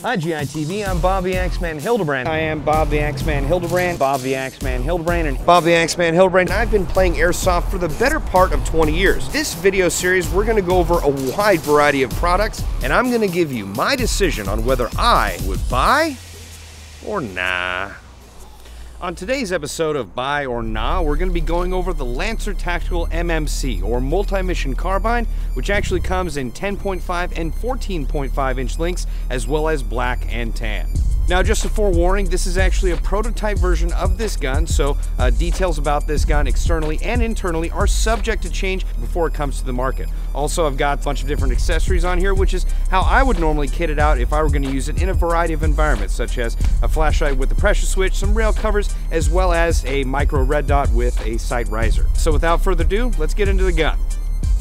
Hi GITV, I'm Bob the Axeman Hildebrand. I am Bob the Axeman Hildebrand, Bob the Axeman Hildebrand, and Bob the Axeman Hildebrand. I've been playing Airsoft for the better part of 20 years. This video series, we're gonna go over a wide variety of products, and I'm gonna give you my decision on whether I would buy or nah. On today's episode of Buy or Nah, we're going to be going over the Lancer Tactical MMC, or Multi Mission Carbine, which actually comes in 10.5 and 14.5 inch lengths, as well as black and tan. Now, just a forewarning, this is actually a prototype version of this gun, so details about this gun externally and internally are subject to change before it comes to the market. Also, I've got a bunch of different accessories on here, which is how I would normally kit it out if I were going to use it in a variety of environments, such as a flashlight with a pressure switch, some rail covers, as well as a micro red dot with a sight riser. So without further ado, let's get into the gun.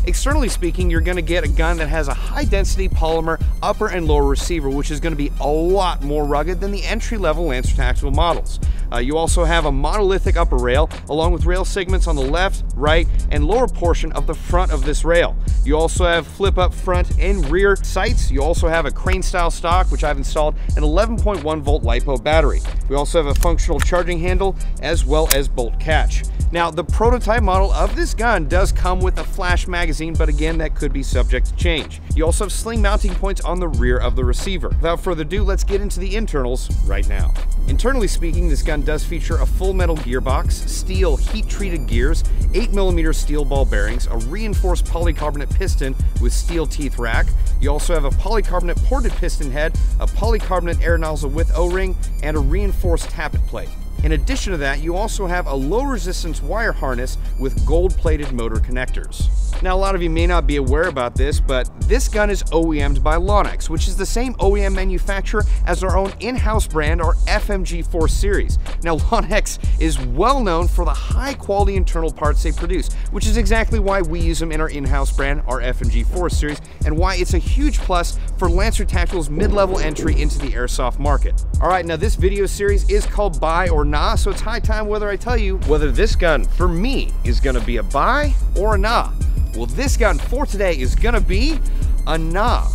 Externally speaking, you're going to get a gun that has a high-density polymer upper and lower receiver, which is going to be a lot more rugged than the entry-level Lancer Tactical models. You also have a monolithic upper rail, along with rail segments on the left, right, and lower portion of the front of this rail. You also have flip-up front and rear sights. You also have a crane-style stock, which I've installed an 11.1 volt LiPo battery. We also have a functional charging handle, as well as bolt catch. Now, the prototype model of this gun does come with a flash magazine, but again, that could be subject to change. You also have sling mounting points on the rear of the receiver. Without further ado, let's get into the internals right now. Internally speaking, this gun does feature a full metal gearbox, steel heat-treated gears, 8mm steel ball bearings, a reinforced polycarbonate piston with steel teeth rack. You also have a polycarbonate ported piston head, a polycarbonate air nozzle with O-ring, and a reinforced tappet plate. In addition to that, you also have a low resistance wire harness with gold plated motor connectors. Now, a lot of you may not be aware about this, but this gun is OEM'd by Lonex, which is the same OEM manufacturer as our own in-house brand, our FMG4 series. Now, Lonex is well known for the high quality internal parts they produce, which is exactly why we use them in our in-house brand, our FMG4 series, and why it's a huge plus for Lancer Tactical's mid-level entry into the airsoft market. All right, now this video series is called Buy or Nah, so it's high time whether I tell you whether this gun, for me, is gonna be a buy or a nah. Well, this gun for today is gonna be a nah.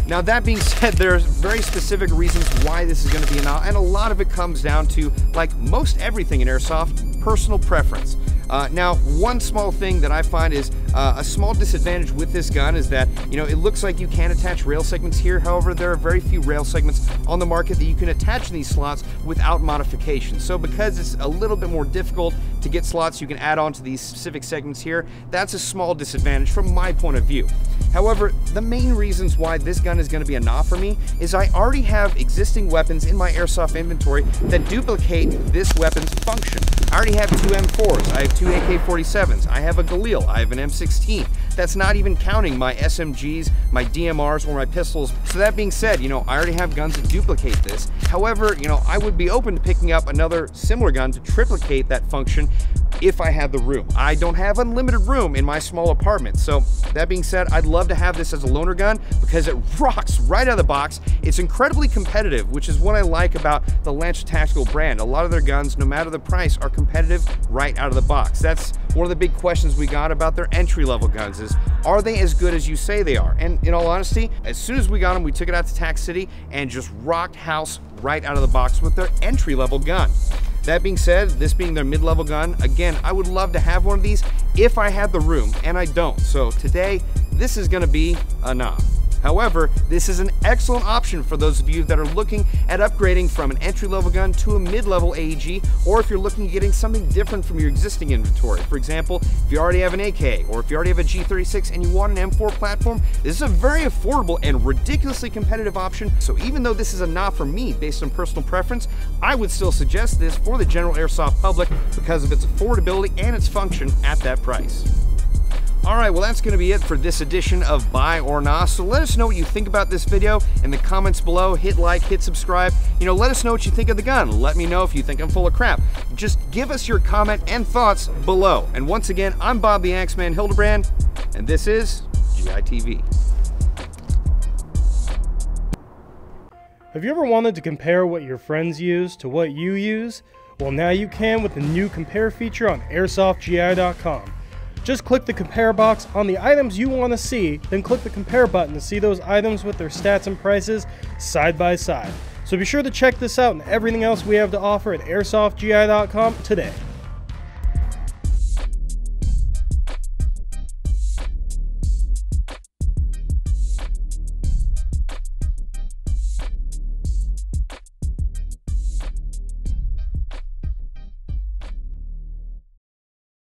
Now, that being said, there's very specific reasons why this is gonna be a nah, and a lot of it comes down to, like most everything in airsoft, personal preference. Now, one small thing that I find is a small disadvantage with this gun is that, you know, it looks like you can attach rail segments here. However, there are very few rail segments on the market that you can attach in these slots without modification. So because it's a little bit more difficult to get slots you can add on to these specific segments here, that's a small disadvantage from my point of view. However, the main reasons why this gun is going to be a nah for me is I already have existing weapons in my airsoft inventory that duplicate this weapon's function. I already have two M4s, I have two AK-47s, I have a Galil, I have an M16. That's not even counting my SMGs, my DMRs, or my pistols. So that being said, you know, I already have guns that duplicate this. However, you know, I would be open to picking up another similar gun to triplicate that function if I had the room. I don't have unlimited room in my small apartment. So that being said, I'd love to have this as a loaner gun because it rocks right out of the box. It's incredibly competitive, which is what I like about the Lancer Tactical brand. A lot of their guns, no matter the price, are competitive right out of the box. That's one of the big questions we got about their entry-level guns is, are they as good as you say they are? And in all honesty, as soon as we got them, we took it out to Tac City and just rocked house right out of the box with their entry-level gun. That being said, this being their mid-level gun, again, I would love to have one of these if I had the room, and I don't. So today, this is gonna be a nah. However, this is an excellent option for those of you that are looking at upgrading from an entry-level gun to a mid-level AEG, or if you're looking at getting something different from your existing inventory. For example, if you already have an AK, or if you already have a G36 and you want an M4 platform, this is a very affordable and ridiculously competitive option. So even though this is a nah for me based on personal preference, I would still suggest this for the general airsoft public because of its affordability and its function at that price. Alright, well that's going to be it for this edition of Buy or Nah. So let us know what you think about this video in the comments below. Hit like, hit subscribe. You know, let us know what you think of the gun. Let me know if you think I'm full of crap. Just give us your comment and thoughts below. And once again, I'm Bob the Axeman Hildebrand, and this is GITV. Have you ever wanted to compare what your friends use to what you use? Well, now you can with the new Compare feature on AirsoftGI.com. Just click the compare box on the items you want to see, then click the compare button to see those items with their stats and prices side by side. So be sure to check this out and everything else we have to offer at airsoftgi.com today.